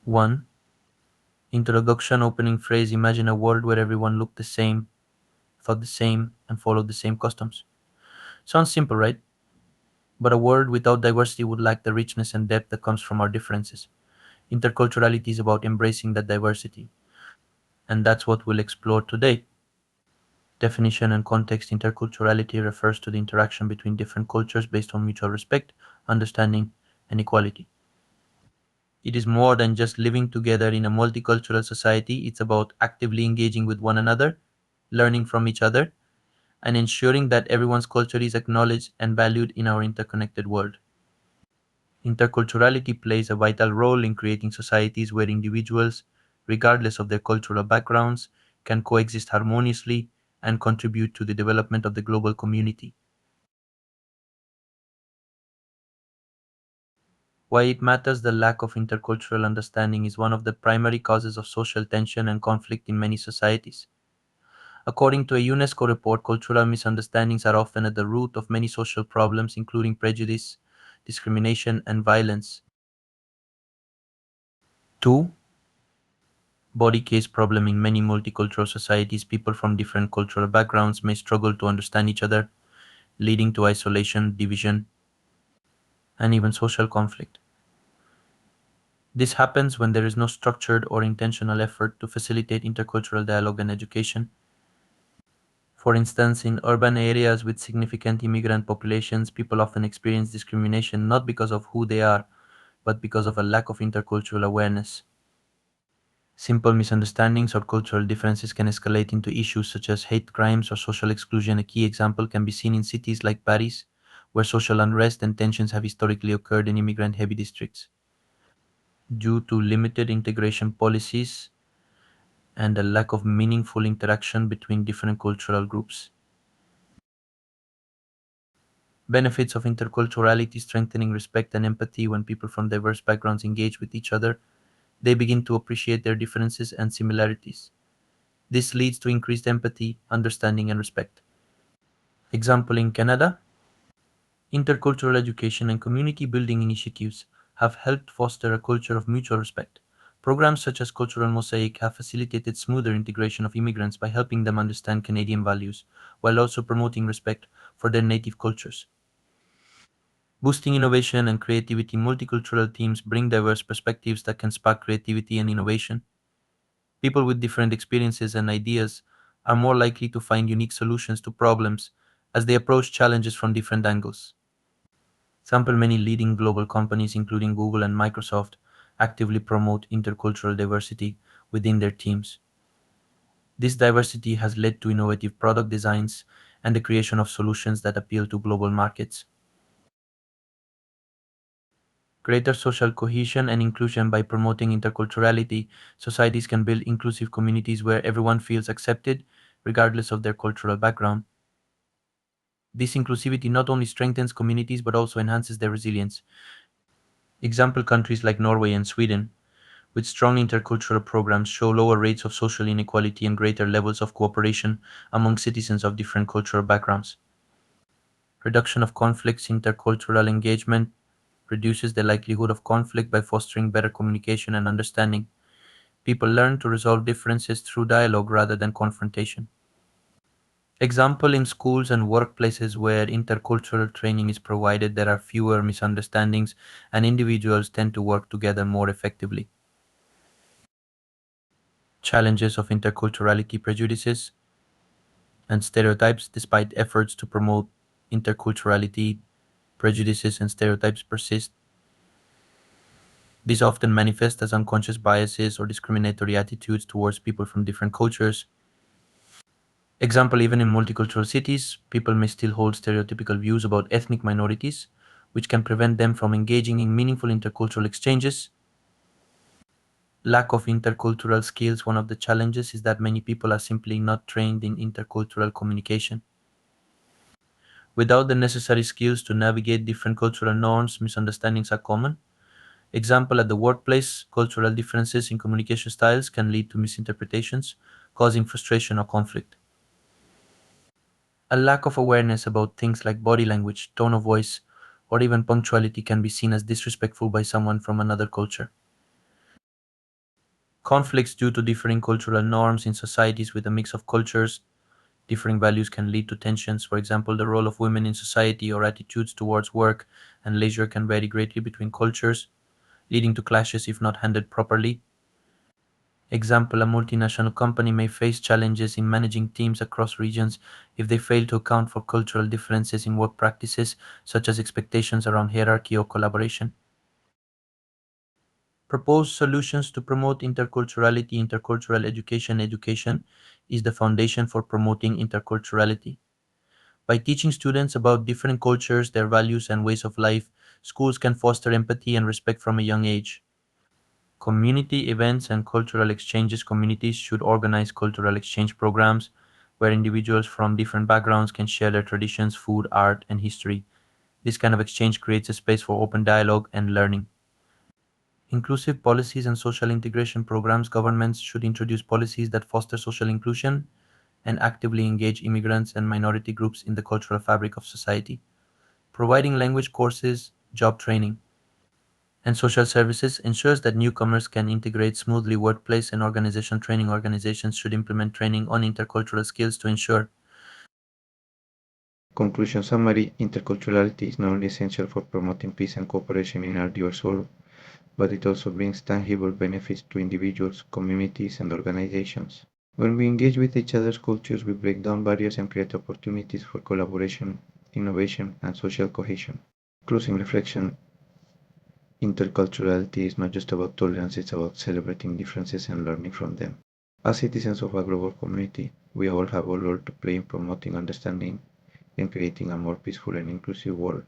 1. Introduction opening phrase. Imagine a world where everyone looked the same, thought the same, and followed the same customs. Sounds simple, right? But a world without diversity would lack the richness and depth that comes from our differences. Interculturality is about embracing that diversity, and that's what we'll explore today. Definition and context. Interculturality refers to the interaction between different cultures based on mutual respect, understanding, and equality. It is more than just living together in a multicultural society, it's about actively engaging with one another, learning from each other, and ensuring that everyone's culture is acknowledged and valued in our interconnected world. Interculturality plays a vital role in creating societies where individuals, regardless of their cultural backgrounds, can coexist harmoniously and contribute to the development of the global community. Why it matters. The lack of intercultural understanding is one of the primary causes of social tension and conflict in many societies. According to a UNESCO report, cultural misunderstandings are often at the root of many social problems, including prejudice, discrimination, and violence. 2. Body case problem. In many multicultural societies, people from different cultural backgrounds may struggle to understand each other, leading to isolation, division, and even social conflict. This happens when there is no structured or intentional effort to facilitate intercultural dialogue and education. For instance, in urban areas with significant immigrant populations, people often experience discrimination not because of who they are, but because of a lack of intercultural awareness. Simple misunderstandings or cultural differences can escalate into issues such as hate crimes or social exclusion. A key example can be seen in cities like Paris, where social unrest and tensions have historically occurred in immigrant heavy districts. Due to limited integration policies and a lack of meaningful interaction between different cultural groups. Benefits of interculturality. Strengthening respect and empathy. When people from diverse backgrounds engage with each other, they begin to appreciate their differences and similarities. This leads to increased empathy, understanding, and respect. Example in Canada, intercultural education and community building initiatives have helped foster a culture of mutual respect. Programs such as Cultural Mosaic have facilitated smoother integration of immigrants by helping them understand Canadian values, while also promoting respect for their native cultures. Boosting innovation and creativity. Multicultural teams bring diverse perspectives that can spark creativity and innovation. People with different experiences and ideas are more likely to find unique solutions to problems as they approach challenges from different angles. Example, many leading global companies, including Google and Microsoft, actively promote intercultural diversity within their teams. This diversity has led to innovative product designs and the creation of solutions that appeal to global markets. Greater social cohesion and inclusion. By promoting interculturality, societies can build inclusive communities where everyone feels accepted, regardless of their cultural background. This inclusivity not only strengthens communities but also enhances their resilience. Example, countries like Norway and Sweden, with strong intercultural programs, show lower rates of social inequality and greater levels of cooperation among citizens of different cultural backgrounds. Reduction of conflicts. Intercultural engagement reduces the likelihood of conflict by fostering better communication and understanding. People learn to resolve differences through dialogue rather than confrontation. Example, in schools and workplaces where intercultural training is provided, there are fewer misunderstandings and individuals tend to work together more effectively. Challenges of interculturality. Prejudices and stereotypes. Despite efforts to promote interculturality, prejudices and stereotypes persist. These often manifest as unconscious biases or discriminatory attitudes towards people from different cultures. Example, even in multicultural cities, people may still hold stereotypical views about ethnic minorities, which can prevent them from engaging in meaningful intercultural exchanges. Lack of intercultural skills. One of the challenges is that many people are simply not trained in intercultural communication. Without the necessary skills to navigate different cultural norms, misunderstandings are common. Example, at the workplace, cultural differences in communication styles can lead to misinterpretations, causing frustration or conflict. A lack of awareness about things like body language, tone of voice, or even punctuality can be seen as disrespectful by someone from another culture. Conflicts due to differing cultural norms in societies with a mix of cultures, differing values can lead to tensions. For example, the role of women in society or attitudes towards work and leisure can vary greatly between cultures, leading to clashes if not handled properly. Example, a multinational company may face challenges in managing teams across regions if they fail to account for cultural differences in work practices, such as expectations around hierarchy or collaboration. Propose solutions to promote interculturality. Intercultural education is the foundation for promoting interculturality. By teaching students about different cultures, their values, and ways of life, schools can foster empathy and respect from a young age. Community events and cultural exchanges. Communities should organize cultural exchange programs where individuals from different backgrounds can share their traditions, food, art, and history. This kind of exchange creates a space for open dialogue and learning. Inclusive policies and social integration programs. Governments should introduce policies that foster social inclusion and actively engage immigrants and minority groups in the cultural fabric of society. Providing language courses, job training, and social services ensures that newcomers can integrate smoothly. Workplace and organization training. Organizations should implement training on intercultural skills to ensure. Conclusion summary: interculturality is not only essential for promoting peace and cooperation in our diverse world, but it also brings tangible benefits to individuals, communities, and organizations. When we engage with each other's cultures, we break down barriers and create opportunities for collaboration, innovation, and social cohesion. Closing reflection: interculturality is not just about tolerance, it's about celebrating differences and learning from them. As citizens of a global community, we all have a role to play in promoting understanding and creating a more peaceful and inclusive world.